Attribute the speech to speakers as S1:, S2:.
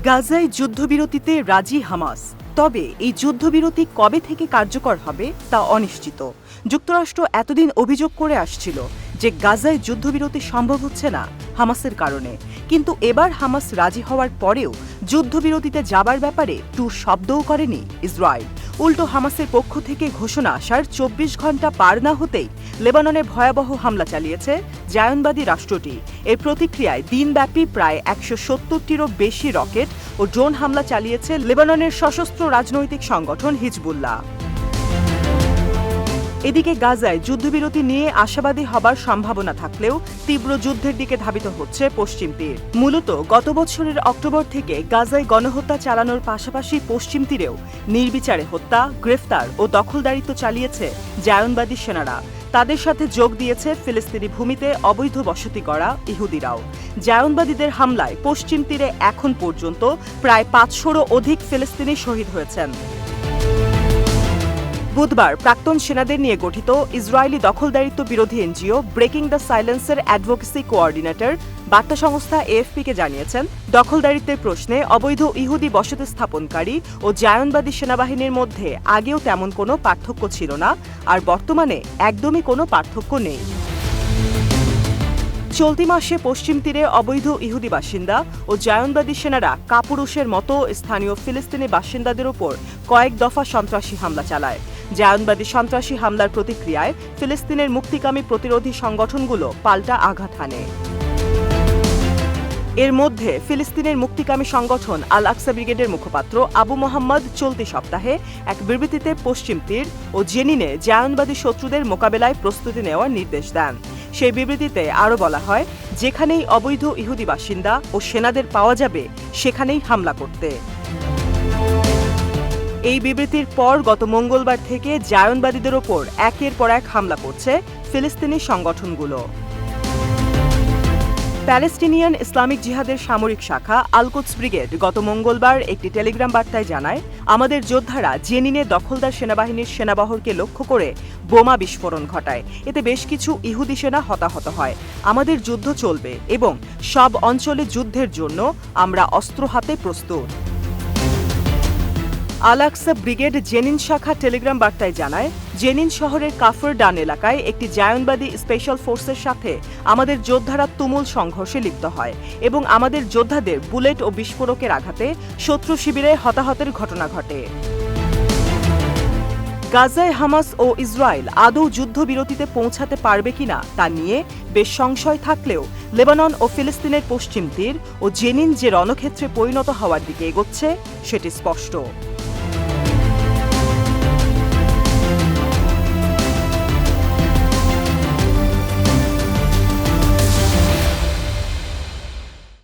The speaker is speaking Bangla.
S1: গাজায় যুদ্ধবিরতিতে রাজি হামাস। তবে এই যুদ্ধবিরতি কবে থেকে কার্যকর হবে তা অনিশ্চিত। যুক্তরাষ্ট্র এতদিন অভিযোগ করে আসছিল যে গাজায় যুদ্ধবিরতি সম্ভব হচ্ছে না হামাসের কারণে, কিন্তু এবার হামাস রাজি হওয়ার পরেও যুদ্ধবিরতিতে যাবার ব্যাপারে টু শব্দও করেনি ইসরায়েল। উল্টো হামাসের পক্ষ থেকে ঘোষণা আসার ২৪ ঘণ্টা পার না হতেই লেবাননে ভয়াবহ হামলা চালিয়েছে জায়নবাদী রাষ্ট্রটি। এর প্রতিক্রিয়ায় দিনব্যাপী প্রায় ১৭০টিরও বেশি রকেট ও ড্রোন হামলা চালিয়েছে লেবাননের সশস্ত্র রাজনৈতিক সংগঠন হিজবুল্লাহ। এদিকে গাজায় যুদ্ধবিরতি নিয়ে আশাবাদী হবার সম্ভাবনা থাকলেও তীব্র যুদ্ধের দিকে ধাবিত হচ্ছে পশ্চিম তীর। মূলত গত বছরের অক্টোবর থেকে গাজায় গণহত্যা চালানোর পাশাপাশি পশ্চিম তীরেও নির্বিচারে হত্যা, গ্রেফতার ও দখলদারিত্ব চালিয়েছে জায়নবাদী সেনারা। তাদের সাথে যোগ দিয়েছে ফিলিস্তিনি ভূমিতে অবৈধ বসতি গড়া ইহুদিরাও। জায়নবাদীদের হামলায় পশ্চিম তীরে এখন পর্যন্ত প্রায় ৫০০রও অধিক ফিলিস্তিনি শহীদ হয়েছেন। বুধবার প্রাক্তন সেনাদের নিয়ে গঠিত ইসরায়েলি দখলদারিত্ব বিরোধী এনজিও ব্রেকিং দ্য সাইলেন্সের অ্যাডভোকেসি কোঅর্ডিনেটর বার্তা সংস্থা এএফপিকে জানিয়েছেন, দখলদারিত্বের প্রশ্নে অবৈধ ইহুদি বসতি স্থাপনকারী ও জায়নবাদী সেনাবাহিনীর মধ্যে আগেও তেমন কোনো পার্থক্য ছিল না, আর বর্তমানে একদমই কোনো পার্থক্য নেই। চলতি মাসে পশ্চিম তীরে অবৈধ ইহুদি বাসিন্দা ও জায়নবাদী সেনারা কাপুরুষের মতো স্থানীয় ফিলিস্তিনি বাসিন্দাদের ওপর কয়েক দফা সন্ত্রাসী হামলা চালায়। জায়নবাদী সন্ত্রাসী হামলার প্রতিক্রিয়ায় ফিলিস্তিনের মুক্তিকামী প্রতিরোধী সংগঠনগুলো পাল্টা আঘাত হানে। এর মধ্যে ফিলিস্তিনের মুক্তিকামী সংগঠন আল আকসা ব্রিগেডের মুখপাত্র আবু মোহাম্মদ চলতি সপ্তাহে এক বিবৃতিতে পশ্চিম তীর ও জেনিনে জায়নবাদী শত্রুদের মোকাবেলায় প্রস্তুতি নেওয়ার নির্দেশ দেন। সেই বিবৃতিতে আরও বলা হয়, যেখানেই অবৈধ ইহুদি বাসিন্দা ও সেনাদের পাওয়া যাবে সেখানেই হামলা করতে। এই বিবৃতির পর গত মঙ্গলবার থেকে জায়নবাদীদের ওপর একের পর এক হামলা করছে ফিলিস্তিনি সংগঠনগুলো। প্যালেস্টিনিয়ান ইসলামিক জিহাদের সামরিক শাখা আল কুদস ব্রিগেড গত মঙ্গলবার একটি টেলিগ্রাম বার্তায় জানায়, আমাদের যোদ্ধারা জেনিনে দখলদার সেনাবাহিনীর সেনাবহরকে লক্ষ্য করে বোমা বিস্ফোরণ ঘটায়। এতে বেশ কিছু ইহুদি সেনা হতাহত হয়। আমাদের যুদ্ধ চলবে এবং সব অঞ্চলে যুদ্ধের জন্য আমরা অস্ত্র হাতে প্রস্তুত। আল আকসা ব্রিগেড জেনিন শাখা টেলিগ্রাম বার্তায় জানায়, জেনিন শহরের কাফর ডান এলাকায় একটি জায়নবাদী স্পেশাল ফোর্সের সাথে আমাদের যোদ্ধারা তুমুল সংঘর্ষে লিপ্ত হয় এবং আমাদের যোদ্ধাদের বুলেট ও বিস্ফোরকের আঘাতে শত্রু শিবিরে হতাহতের ঘটনা ঘটে। গাজায় হামাস ও ইসরায়েল আদৌ যুদ্ধবিরতিতে পৌঁছাতে পারবে কিনা তা নিয়ে বেশ সংশয় থাকলেও লেবানন ও ফিলিস্তিনের পশ্চিম তীর ও জেনিন যে রণক্ষেত্রে পরিণত হওয়ার দিকে এগোচ্ছে সেটি স্পষ্ট।